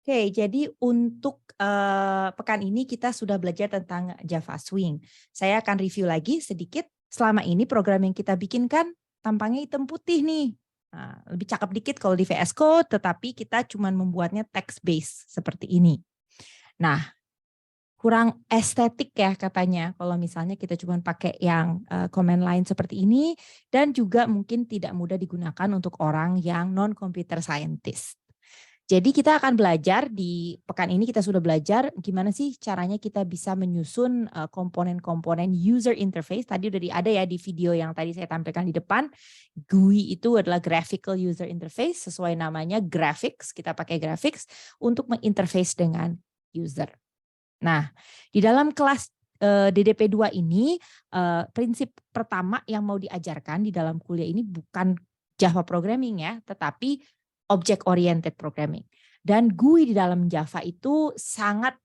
Oke, jadi untuk pekan ini kita sudah belajar tentang Java Swing. Saya akan review lagi sedikit. Selama ini program yang kita bikinkan tampangnya hitam putih nih. Nah, lebih cakep dikit kalau di VS Code, tetapi kita cuma membuatnya text based seperti ini. Nah, kurang estetik ya katanya kalau misalnya kita cuma pakai yang command line seperti ini, dan juga mungkin tidak mudah digunakan untuk orang yang non computer scientist. Jadi kita akan belajar di pekan ini, kita sudah belajar gimana sih caranya kita bisa menyusun komponen-komponen user interface. Tadi udah ada ya di video yang tadi saya tampilkan di depan. GUI itu adalah graphical user interface, sesuai namanya graphics, kita pakai graphics untuk menginterface dengan user. Nah, di dalam kelas DDP 2 ini, prinsip pertama yang mau diajarkan di dalam kuliah ini bukan Java programming ya, tetapi object oriented programming. Dan GUI di dalam Java itu sangat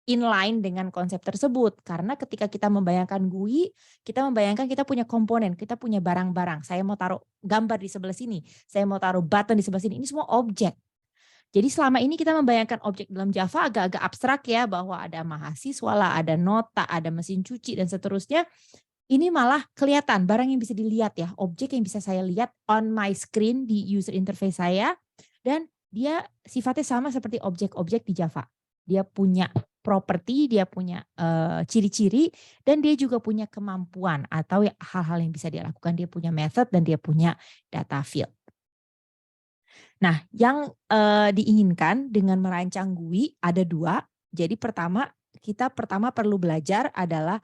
inline dengan konsep tersebut, karena ketika kita membayangkan GUI, kita membayangkan kita punya komponen, kita punya barang-barang. Saya mau taruh gambar di sebelah sini, saya mau taruh button di sebelah sini, ini semua objek. Jadi selama ini kita membayangkan objek dalam Java agak-agak abstrak ya, bahwa ada mahasiswa lah, ada nota, ada mesin cuci dan seterusnya. Ini malah kelihatan barang yang bisa dilihat ya, objek yang bisa saya lihat on my screen di user interface saya, dan dia sifatnya sama seperti objek-objek di Java. Dia punya properti, dia punya ciri-ciri, dan dia juga punya kemampuan atau hal-hal yang bisa dia lakukan. Dia punya method dan dia punya data field. Nah, yang diinginkan dengan merancang GUI ada 2. Jadi kita pertama perlu belajar adalah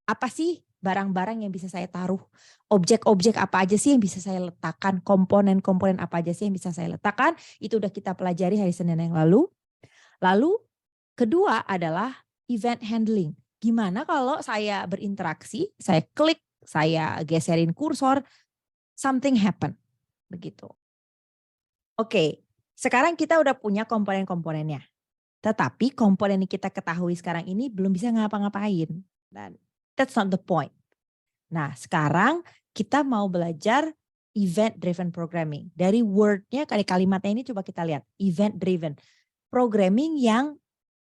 apa sih barang-barang yang bisa saya taruh, objek-objek apa aja sih yang bisa saya letakkan, komponen-komponen apa aja sih yang bisa saya letakkan, itu udah kita pelajari hari Senin yang lalu. Lalu kedua adalah event handling. Gimana kalau saya berinteraksi, saya klik, saya geserin kursor, something happen, begitu. Oke, sekarang kita udah punya komponen-komponennya. Tetapi komponen yang kita ketahui sekarang ini belum bisa ngapa-ngapain. Dan that's not the point. Nah, sekarang kita mau belajar event driven programming. Dari wordnya, kalimatnya ini coba kita lihat. Event driven. Programming yang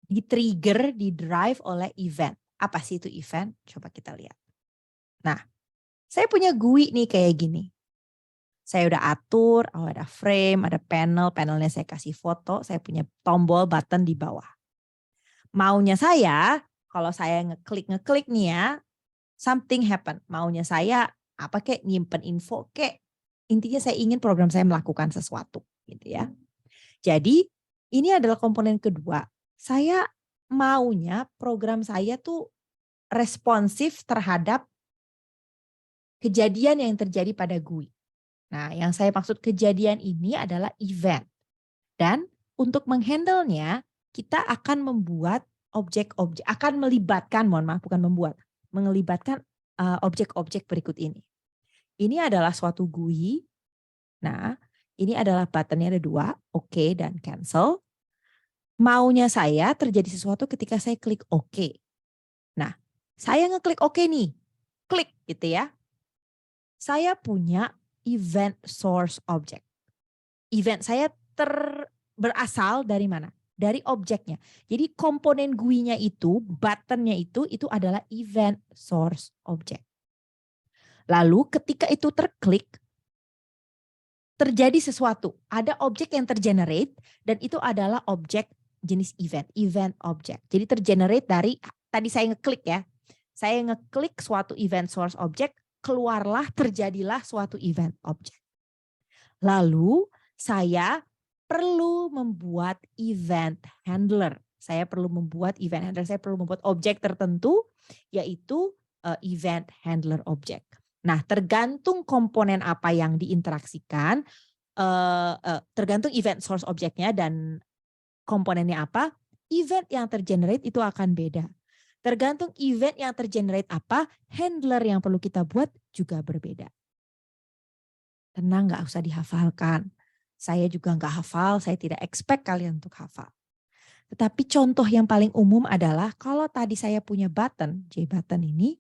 di-trigger, di-drive oleh event. Apa sih itu event? Coba kita lihat. Nah, saya punya GUI nih kayak gini. Saya udah atur, ada frame, ada panel, panelnya saya kasih foto, saya punya tombol button di bawah. Maunya saya, kalau saya ngeklik nih ya, something happen. Maunya saya apa kek, nyimpen info kek. Intinya saya ingin program saya melakukan sesuatu gitu ya. Jadi ini adalah komponen kedua. Saya maunya program saya tuh responsif terhadap kejadian yang terjadi pada GUI. Nah, yang saya maksud kejadian ini adalah event. Dan untuk menghandle-nya, kita akan membuat objek-objek, akan melibatkan, melibatkan objek-objek berikut ini. Ini adalah suatu GUI. Nah, ini adalah buttonnya ada 2, OK dan cancel. Maunya saya terjadi sesuatu ketika saya klik OK. Nah, saya ngeklik OK nih, klik gitu ya. Saya punya event source object. Event saya berasal dari mana? Dari objeknya. Jadi komponen GUI-nya itu, button-nya itu adalah event source object. Lalu ketika itu terklik, terjadi sesuatu. Ada objek yang tergenerate dan itu adalah objek jenis event object. Jadi tergenerate dari, tadi saya ngeklik ya. Saya ngeklik suatu event source object, keluarlah, terjadilah suatu event object. Lalu saya perlu membuat event handler. Saya perlu membuat event handler, saya perlu membuat objek tertentu, yaitu event handler object. Nah, tergantung komponen apa yang diinteraksikan, tergantung event source objeknya dan komponennya apa, event yang tergenerate itu akan beda. Tergantung event yang tergenerate apa, handler yang perlu kita buat juga berbeda. Tenang, nggak usah dihafalkan. Saya juga nggak hafal, saya tidak expect kalian untuk hafal. Tetapi contoh yang paling umum adalah kalau tadi saya punya button, JButton ini,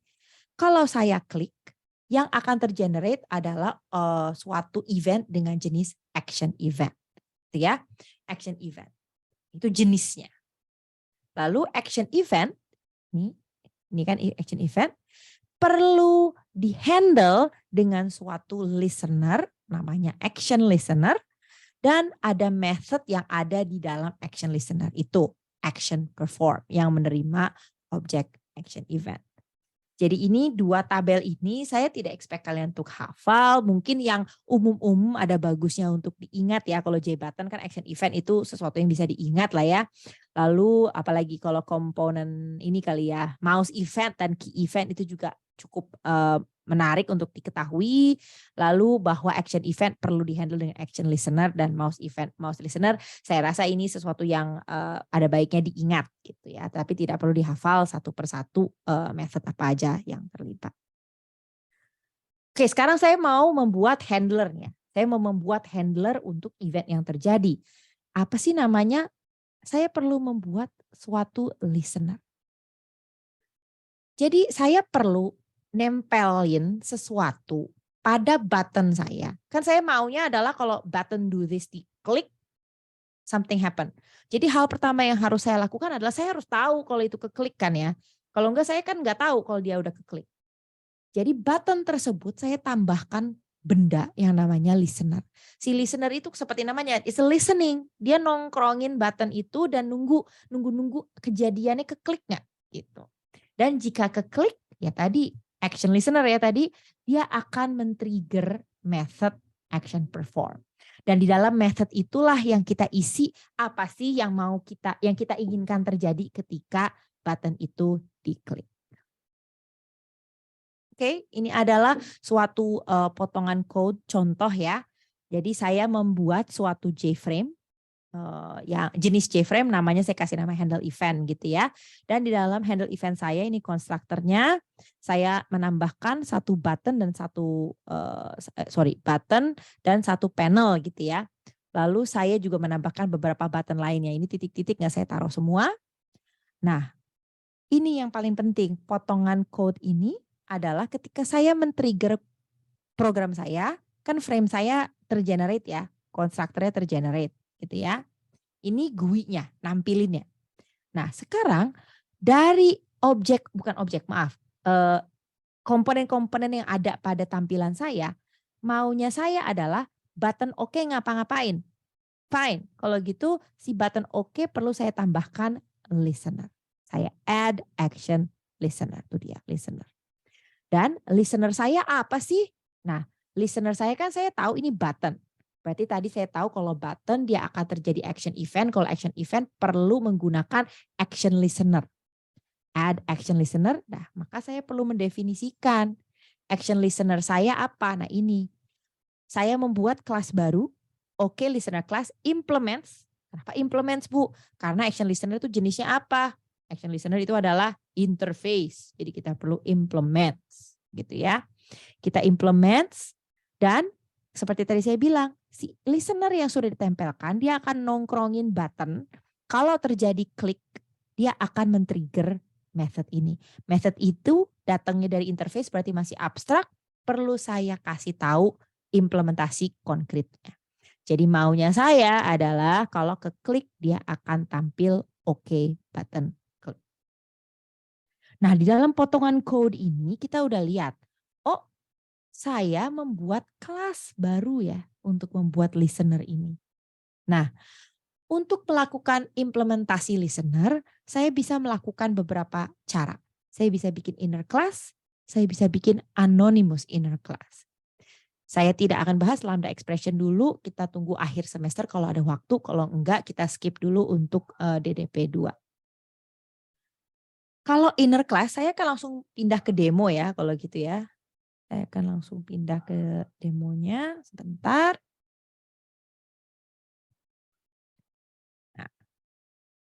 kalau saya klik, yang akan tergenerate adalah suatu event dengan jenis action event. Gitu ya, action event. Itu jenisnya. Lalu action event, ini kan action event, perlu dihandle dengan suatu listener, namanya action listener, dan ada method yang ada di dalam action listener itu, action perform, yang menerima object action event. Jadi ini dua tabel ini saya tidak expect kalian untuk hafal. Mungkin yang umum-umum ada bagusnya untuk diingat ya. Kalau J button kan action event itu sesuatu yang bisa diingat lah ya. Lalu apalagi kalau komponen ini kali ya, mouse event dan key event itu juga cukup menarik untuk diketahui. Lalu bahwa action event perlu dihandle dengan action listener dan mouse event, mouse listener. Saya rasa ini sesuatu yang ada baiknya diingat gitu ya. Tapi tidak perlu dihafal satu persatu method apa aja yang terlibat. Oke, sekarang saya mau membuat handlernya. Saya mau membuat handler untuk event yang terjadi. Apa sih namanya? Saya perlu membuat suatu listener. Jadi saya perlu nempelin sesuatu pada button saya. Kan saya maunya adalah kalau button do this diklik, something happen. Jadi hal pertama yang harus saya lakukan adalah saya harus tahu kalau itu keklik kan ya. Kalau enggak saya kan nggak tahu kalau dia udah keklik. Jadi button tersebut saya tambahkan benda yang namanya listener. Si listener itu seperti namanya, it's a listening. Dia nongkrongin button itu dan nunggu kejadiannya keklik nggak gitu. Dan jika keklik ya tadi action listener ya tadi, dia akan men-trigger method action perform. Dan di dalam method itulah yang kita isi apa sih yang kita inginkan terjadi ketika button itu diklik. Oke, ini adalah suatu potongan code contoh ya. Jadi saya membuat suatu JFrame. Yang jenis JFrame namanya saya kasih nama handle event gitu ya. Dan di dalam handle event saya ini konstruktornya saya menambahkan satu button dan satu panel gitu ya. Lalu saya juga menambahkan beberapa button lainnya. Ini titik-titik nggak saya taruh semua. Nah, ini yang paling penting. Potongan code ini adalah ketika saya men-trigger program saya, kan frame saya tergenerate ya, konstruktornya tergenerate gitu ya. Ini GUI-nya, nampilinnya. Nah, sekarang dari komponen-komponen yang ada pada tampilan saya, maunya saya adalah button OK ngapa-ngapain. Fine, kalau gitu si button OK perlu saya tambahkan listener. Saya add action listener, itu dia listener. Dan listener saya apa sih? Nah, listener saya kan saya tahu ini button. Berarti tadi saya tahu kalau button dia akan terjadi action event. Kalau action event perlu menggunakan action listener. Add action listener. Nah, maka saya perlu mendefinisikan action listener saya apa. Nah ini. Saya membuat kelas baru. Oke, listener class implements. Kenapa implements Bu? Karena action listener itu jenisnya apa? Action listener itu adalah interface. Jadi kita perlu implements. Gitu ya. Kita implements dan seperti tadi saya bilang, si listener yang sudah ditempelkan, dia akan nongkrongin button. Kalau terjadi klik, dia akan men-trigger method ini. Method itu datangnya dari interface berarti masih abstrak, perlu saya kasih tahu implementasi konkretnya. Jadi maunya saya adalah kalau keklik, dia akan tampil OK button klik. Nah, di dalam potongan code ini kita udah lihat, oh saya membuat kelas baru ya untuk membuat listener ini. Nah, untuk melakukan implementasi listener, saya bisa melakukan beberapa cara. Saya bisa bikin inner class, saya bisa bikin anonymous inner class. Saya tidak akan bahas lambda expression dulu, kita tunggu akhir semester kalau ada waktu, kalau enggak kita skip dulu untuk DDP 2. Kalau inner class, saya akan langsung pindah ke demo ya kalau gitu ya. Saya akan langsung pindah ke demonya sebentar. Nah,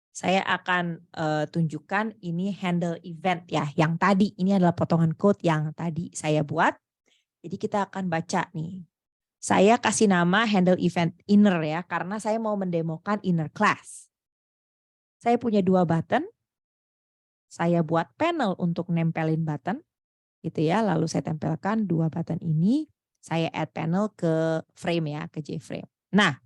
saya akan tunjukkan ini handle event ya. Yang tadi ini adalah potongan code yang tadi saya buat. Jadi kita akan baca nih. Saya kasih nama handle event inner ya. Karena saya mau mendemokan inner class. Saya punya 2 button. Saya buat panel untuk nempelin button. Gitu ya, lalu saya tempelkan 2 button ini, saya add panel ke frame ya, ke JFrame. Nah,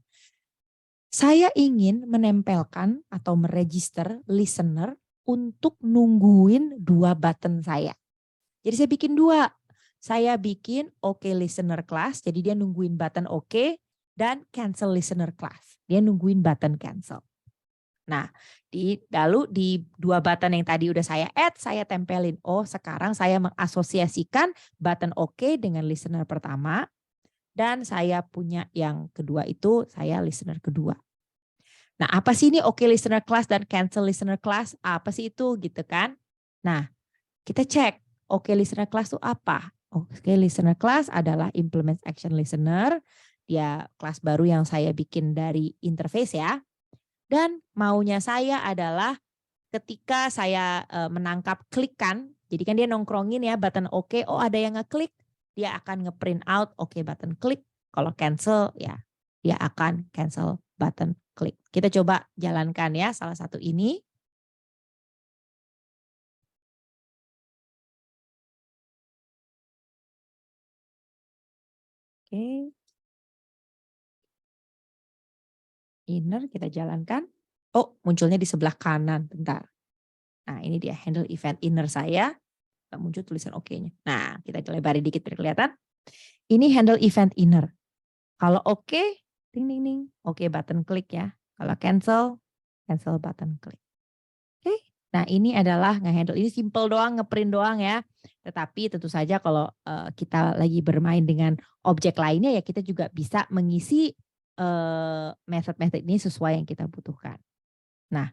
Saya ingin menempelkan atau meregister listener untuk nungguin 2 button saya. Jadi saya bikin 2. Saya bikin OK listener class, jadi dia nungguin button OK, dan cancel listener class. Dia nungguin button cancel. Nah, lalu di 2 button yang tadi udah saya add, saya tempelin. Oh, sekarang saya mengasosiasikan button OK dengan listener pertama, dan saya punya yang kedua itu saya listener kedua. Nah, apa sih ini OK listener class dan cancel listener class? Apa sih itu gitu kan? Nah, kita cek OK listener class itu apa? OK listener class adalah implement action listener. Dia kelas baru yang saya bikin dari interface ya. Dan maunya saya adalah ketika saya menangkap klikan, jadi kan dia nongkrongin ya button OK, oh ada yang ngeklik, dia akan ngeprint out OK button klik. Kalau cancel ya dia akan cancel button klik. Kita coba jalankan ya salah satu ini. Oke. Inner kita jalankan. Oh, munculnya di sebelah kanan. Bentar. Nah, ini dia handle event inner saya. Muncul tulisan OK-nya. Nah, kita lebarin dikit biar kelihatan. Ini handle event inner. Kalau OK, ding ding ding. OK button klik ya. Kalau cancel, cancel button klik. Oke. Nah, ini adalah nge-handle, ini simple doang, ngeprint doang ya. Tetapi tentu saja kalau kita lagi bermain dengan objek lainnya ya kita juga bisa mengisi method-method ini sesuai yang kita butuhkan. Nah,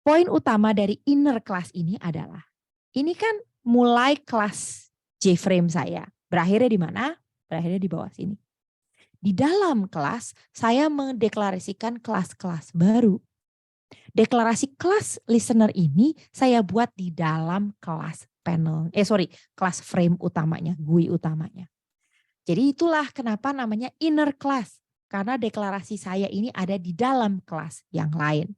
poin utama dari inner class ini adalah, ini kan mulai kelas JFrame saya. Berakhirnya di mana? Berakhirnya di bawah sini. Di dalam kelas, saya mendeklarasikan kelas-kelas baru. Deklarasi kelas listener ini saya buat di dalam kelas panel, kelas frame utamanya, GUI utamanya. Jadi itulah kenapa namanya inner class. Karena deklarasi saya ini ada di dalam kelas yang lain.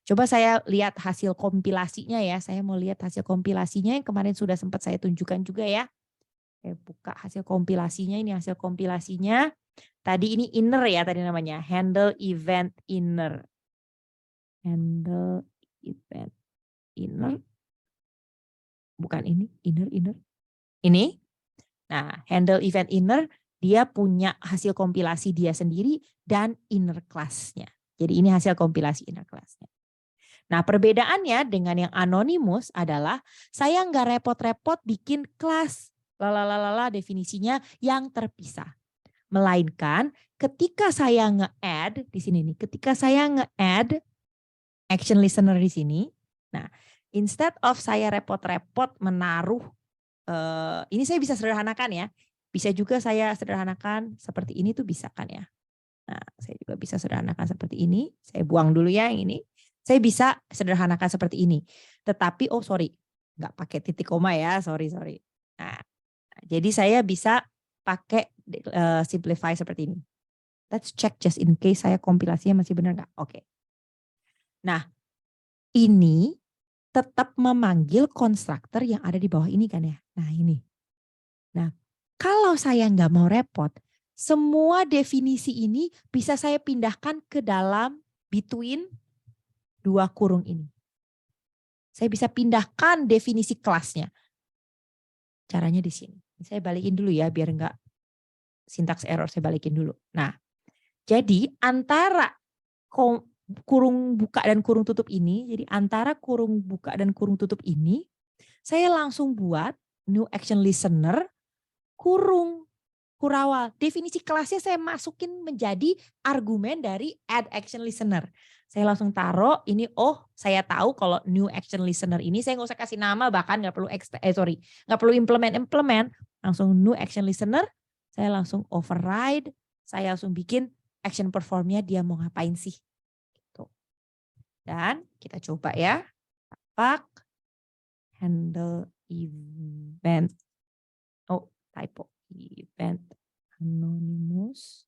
Coba saya lihat hasil kompilasinya ya. Saya mau lihat hasil kompilasinya yang kemarin sudah sempat saya tunjukkan juga ya. Saya buka hasil kompilasinya, ini hasil kompilasinya. Tadi ini inner ya tadi namanya. Handle event inner. Handle event inner. Bukan ini, inner. Ini. Nah, handle event inner, dia punya hasil kompilasi dia sendiri dan inner class-nya. Jadi ini hasil kompilasi inner class-nya. Nah, perbedaannya dengan yang anonymous adalah saya nggak repot-repot bikin kelas definisinya yang terpisah. Melainkan ketika saya nge-add di sini nih, ketika saya nge-add action listener di sini, nah instead of saya repot-repot menaruh, ini saya bisa sederhanakan ya, bisa juga saya sederhanakan seperti ini tuh bisa kan ya. Nah, saya juga bisa sederhanakan seperti ini, saya buang dulu ya yang ini. Saya bisa sederhanakan seperti ini. Tetapi, nggak pakai titik koma ya, sorry. Nah, jadi saya bisa pakai simplify seperti ini. Let's check just in case saya kompilasinya masih benar nggak? Oke. Nah, ini tetap memanggil konstruktor yang ada di bawah ini kan ya. Nah ini. Nah, kalau saya nggak mau repot, semua definisi ini bisa saya pindahkan ke dalam between 2 kurung ini. Saya bisa pindahkan definisi kelasnya. Caranya di sini. Saya balikin dulu ya biar nggak syntax error, saya balikin dulu. Nah, jadi antara kurung buka dan kurung tutup ini, jadi antara kurung buka dan kurung tutup ini, saya langsung buat new action listener kurung kurawal. Definisi kelasnya saya masukin menjadi argumen dari add action listener. Saya langsung taruh ini, saya tahu kalau new action listener ini saya nggak usah kasih nama, bahkan nggak perlu nggak perlu implement, langsung new action listener, saya langsung override, saya langsung bikin action performnya dia mau ngapain sih. Gitu. Dan kita coba ya, pak handle event, typo, event anonymous.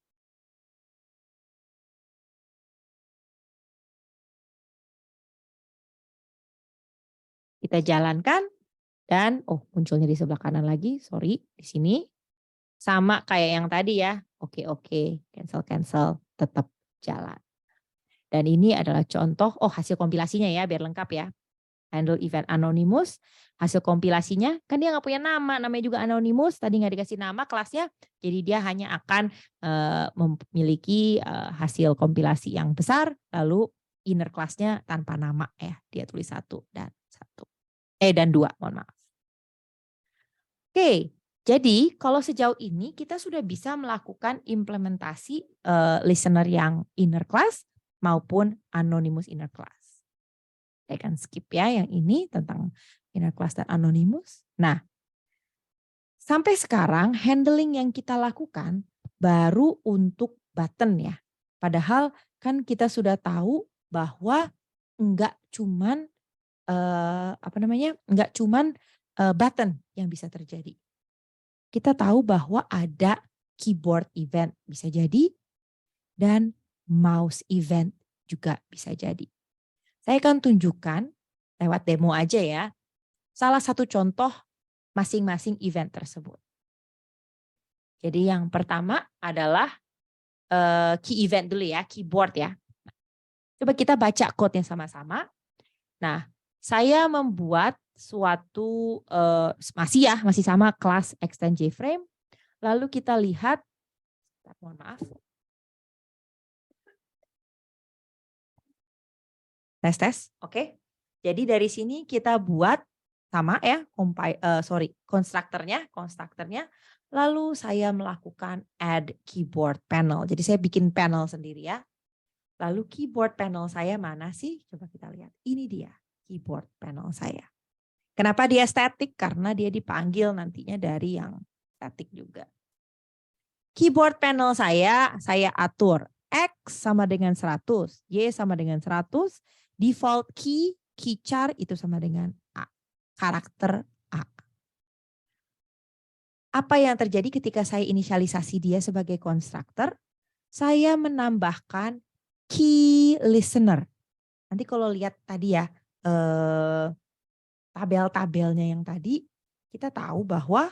Kita jalankan dan munculnya di sebelah kanan lagi, sorry, di sini. Sama kayak yang tadi ya. Oke, cancel, tetap jalan. Dan ini adalah contoh, hasil kompilasinya ya, biar lengkap ya. Handle event anonymous, hasil kompilasinya, kan dia nggak punya nama, namanya juga anonymous, tadi nggak dikasih nama kelasnya, jadi dia hanya akan memiliki hasil kompilasi yang besar, lalu inner kelasnya tanpa nama ya, dia tulis 1 dan 2, mohon maaf. Oke, jadi kalau sejauh ini kita sudah bisa melakukan implementasi listener yang inner class maupun anonymous inner class. Saya akan skip ya yang ini tentang inner class dan anonymous. Nah, sampai sekarang handling yang kita lakukan baru untuk button ya. Padahal kan kita sudah tahu bahwa enggak cuman button yang bisa terjadi. Kita tahu bahwa ada keyboard event bisa jadi dan mouse event juga bisa jadi. Saya akan tunjukkan lewat demo aja ya, salah satu contoh masing-masing event tersebut. Jadi yang pertama adalah key event dulu ya, keyboard ya. Coba kita baca code-nya sama-sama. Nah, saya membuat suatu, masih sama kelas extend JFrame. Lalu kita lihat, mohon maaf. Tes, oke. Jadi dari sini kita buat sama ya, konstruktornya. Lalu saya melakukan add keyboard panel. Jadi saya bikin panel sendiri ya. Lalu keyboard panel saya mana sih? Coba kita lihat. Ini dia keyboard panel saya. Kenapa dia static? Karena dia dipanggil nantinya dari yang static juga. Keyboard panel saya atur X sama dengan 100, Y sama dengan 100, default key char itu sama dengan A, karakter A. Apa yang terjadi ketika saya inisialisasi dia sebagai konstruktor? Saya menambahkan key listener. Nanti kalau lihat tadi ya, tabel-tabelnya yang tadi, kita tahu bahwa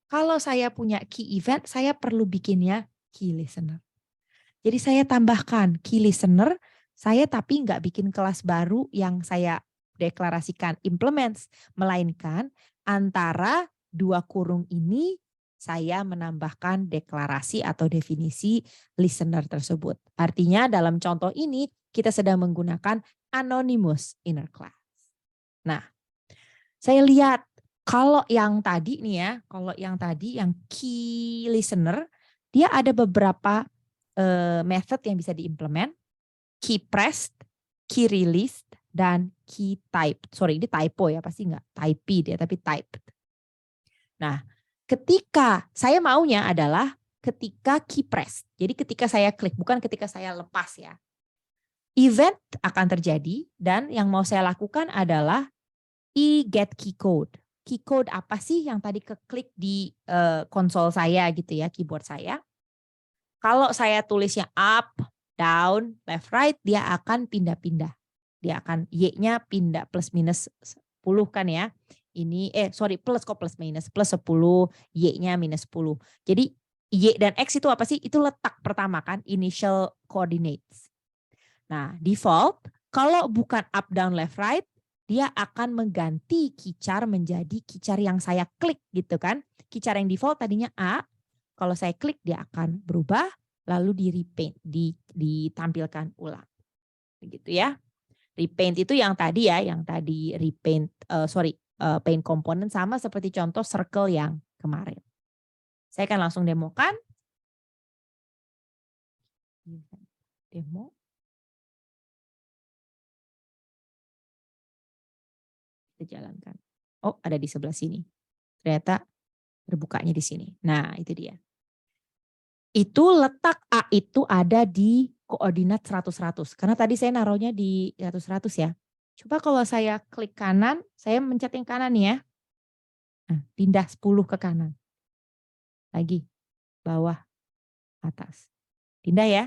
kalau saya punya key event, saya perlu bikinnya key listener. Jadi saya tambahkan key listener, saya tapi nggak bikin kelas baru yang saya deklarasikan implements, melainkan antara 2 kurung ini saya menambahkan deklarasi atau definisi listener tersebut. Artinya dalam contoh ini kita sedang menggunakan anonymous inner class. Nah, saya lihat kalau yang tadi nih ya, yang key listener, dia ada beberapa method yang bisa diimplement, key pressed, key released, dan key typed. Sorry, ini typo ya, pasti nggak type dia, tapi typed. Nah, ketika saya maunya adalah ketika key pressed. Jadi ketika saya klik, bukan ketika saya lepas ya. Event akan terjadi dan yang mau saya lakukan adalah get key code. Key code apa sih yang tadi keklik di konsol saya gitu ya, keyboard saya. Kalau saya tulisnya up, down, left, right, dia akan pindah-pindah. Dia akan Y-nya pindah plus minus 10 kan ya. Ini plus kok plus minus, plus 10, Y-nya minus 10. Jadi Y dan X itu apa sih? Itu letak pertama kan, initial coordinates. Nah, default kalau bukan up, down, left, right, dia akan mengganti key char menjadi key char yang saya klik gitu kan. Key char yang default tadinya A, kalau saya klik dia akan berubah lalu di repaint, ditampilkan ulang. Begitu ya. Repaint itu yang tadi ya, repaint, paint component sama seperti contoh circle yang kemarin. Saya akan langsung demokan. Demo. Kita jalankan. Oh, ada di sebelah sini. Ternyata terbukanya di sini. Nah, itu dia. Itu letak A itu ada di koordinat 100-100. Karena tadi saya naruhnya di 100-100 ya. Coba kalau saya klik kanan, saya mencet yang kanan nih ya. Nah, pindah 10 ke kanan. Lagi, bawah, atas. Pindah ya.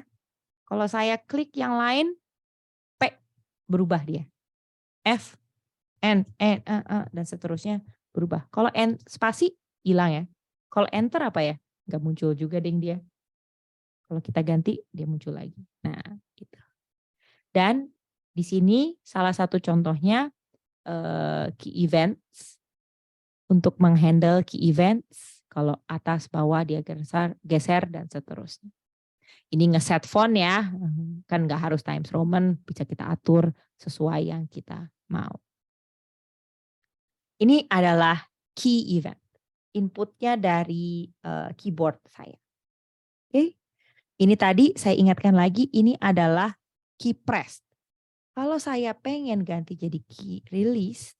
Kalau saya klik yang lain, P, berubah dia. F, N, dan seterusnya berubah. Kalau N spasi, hilang ya. Kalau enter apa ya? Nggak muncul juga ding dia. Kalau kita ganti, dia muncul lagi. Nah, gitu. Dan di sini salah satu contohnya key events. Untuk menghandle key events, kalau atas, bawah, dia geser, dan seterusnya. Ini ngeset font ya, kan nggak harus Times Roman, bisa kita atur sesuai yang kita mau. Ini adalah key event, inputnya dari keyboard saya. Oke, ini tadi saya ingatkan lagi, ini adalah key pressed. Kalau saya pengen ganti jadi key released,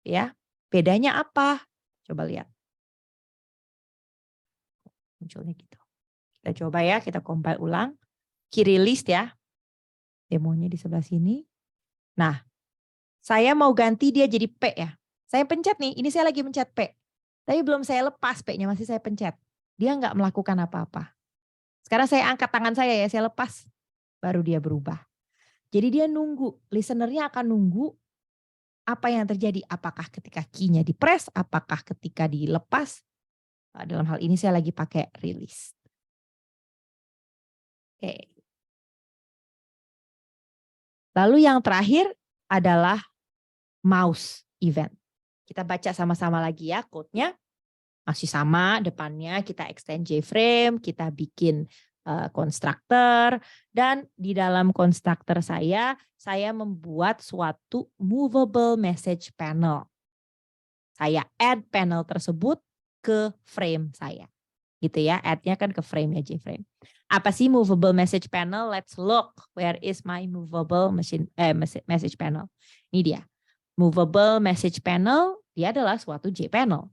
ya bedanya apa? Coba lihat. Munculnya gitu. Kita coba ya, kita compile ulang. Key released ya, demonya di sebelah sini. Nah, saya mau ganti dia jadi P ya. Saya pencet nih, ini saya lagi pencet P. Tapi belum saya lepas P-nya, masih saya pencet. Dia nggak melakukan apa-apa. Sekarang saya angkat tangan saya ya, saya lepas. Baru dia berubah. Jadi dia nunggu, listenernya akan nunggu apa yang terjadi. Apakah ketika key-nya di-press, apakah ketika dilepas. Dalam hal ini saya lagi pakai release. Oke. Lalu yang terakhir adalah mouse event. Kita baca sama-sama lagi ya code-nya. Masih sama depannya kita extend JFrame, kita bikin constructor, dan di dalam constructor saya membuat suatu movable message panel. Saya add panel tersebut ke frame saya. Gitu ya, add-nya kan ke frame ya JFrame. Apa sih movable message panel? Let's look. Where is my movable message panel? Ini dia. Movable message panel, dia adalah suatu JPanel.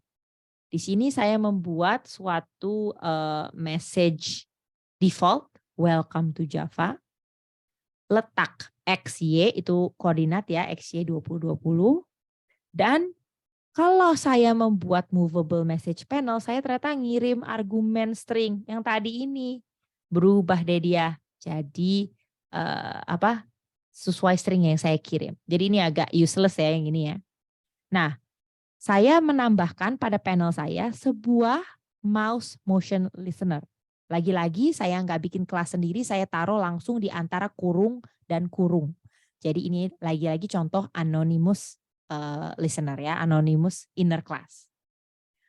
Di sini saya membuat suatu message default, welcome to Java. Letak XY, itu koordinat ya, XY 2020. Dan kalau saya membuat movable message panel, saya ternyata ngirim argumen string yang tadi ini. Berubah deh dia. Jadi sesuai string yang saya kirim. Jadi ini agak useless ya yang ini ya. Nah, saya menambahkan pada panel saya sebuah mouse motion listener. Lagi-lagi saya nggak bikin kelas sendiri, saya taruh langsung di antara kurung dan kurung. Jadi ini lagi-lagi contoh anonymous listener ya, anonymous inner class.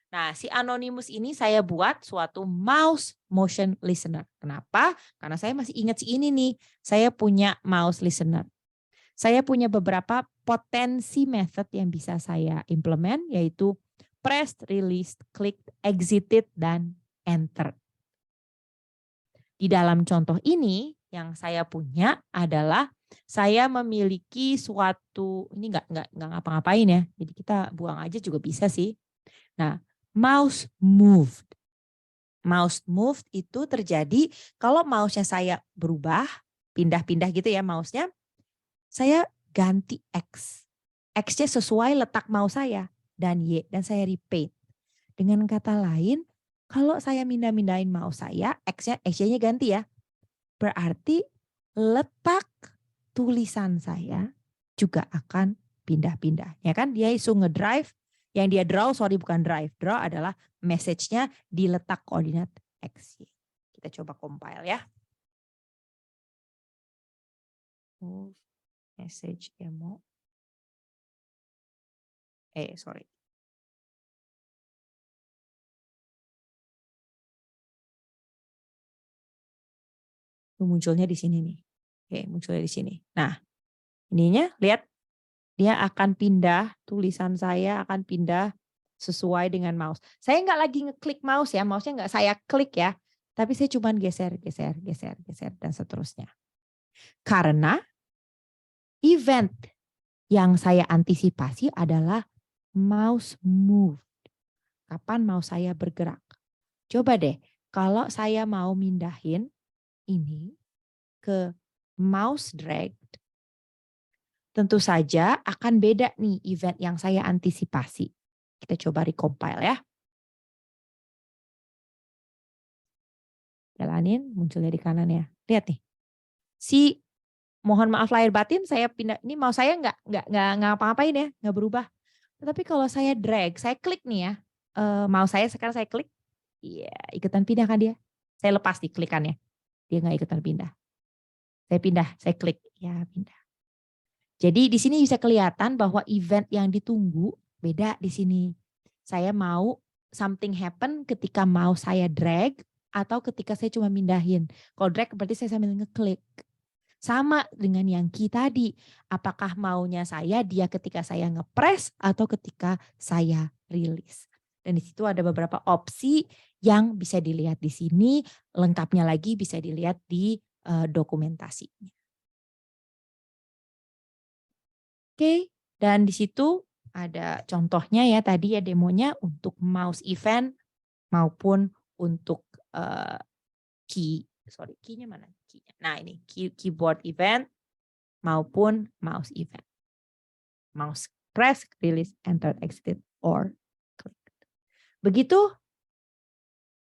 Nah, si anonymous ini saya buat suatu mouse motion listener. Kenapa? Karena saya masih ingat si ini nih, saya punya mouse listener. Saya punya beberapa potensi method yang bisa saya implement, yaitu pressed, released, clicked, exited, dan enter. Di dalam contoh ini yang saya punya adalah saya memiliki suatu, ini nggak ngapa-ngapain ya, jadi kita buang aja juga bisa sih. Nah, mouse moved. Mouse moved itu terjadi kalau mouse-nya saya berubah, pindah-pindah gitu ya mouse-nya, saya ganti X. X-nya sesuai letak mouse saya dan Y, dan saya repeat. Dengan kata lain, kalau saya mindah-mindahin mouse saya, X-nya ganti ya. Berarti letak tulisan saya juga akan pindah-pindah. Ya kan, dia isu ngedrive, yang dia draw, bukan drive. Draw adalah message-nya di letak koordinat X, Y. Kita coba compile ya. Message demo. Sorry. Munculnya di sini nih. Oke, munculnya di sini. Nah, ininya lihat, dia akan pindah, tulisan saya akan pindah sesuai dengan mouse. Saya nggak lagi ngeklik mouse ya, mouse-nya nggak saya klik ya, tapi saya cuma geser, dan seterusnya. Karena event yang saya antisipasi adalah mouse move. Kapan mouse saya bergerak? Coba deh, kalau saya mau mindahin ini ke mouse drag, tentu saja akan beda nih event yang saya antisipasi. Kita coba recompile ya. Jalanin, munculnya di kanan ya. Lihat nih. Mohon maaf lahir batin, saya pindah, ini mau saya nggak ngapa-ngapain ya, nggak berubah. Tetapi kalau saya drag, saya klik nih ya, mau saya sekarang saya klik, iya ikutan pindah kan dia. Saya lepas di klikannya. Dia nggak ikutan pindah. Saya klik, ya pindah. Jadi di sini bisa kelihatan bahwa event yang ditunggu beda di sini. Saya mau something happen ketika mau saya drag atau ketika saya cuma mindahin. Kalau drag berarti saya sambil ngeklik. Sama dengan yang key tadi. Apakah maunya saya dia ketika saya ngepres atau ketika saya rilis. Dan di situ ada beberapa opsi yang bisa dilihat di sini. Lengkapnya lagi bisa dilihat di dokumentasinya. Oke, dan di situ ada contohnya ya tadi ya demonya untuk mouse event maupun untuk key-nya mana? Key-nya. Nah ini keyboard event maupun mouse event. Mouse press, release, enter, exit, or click. Begitu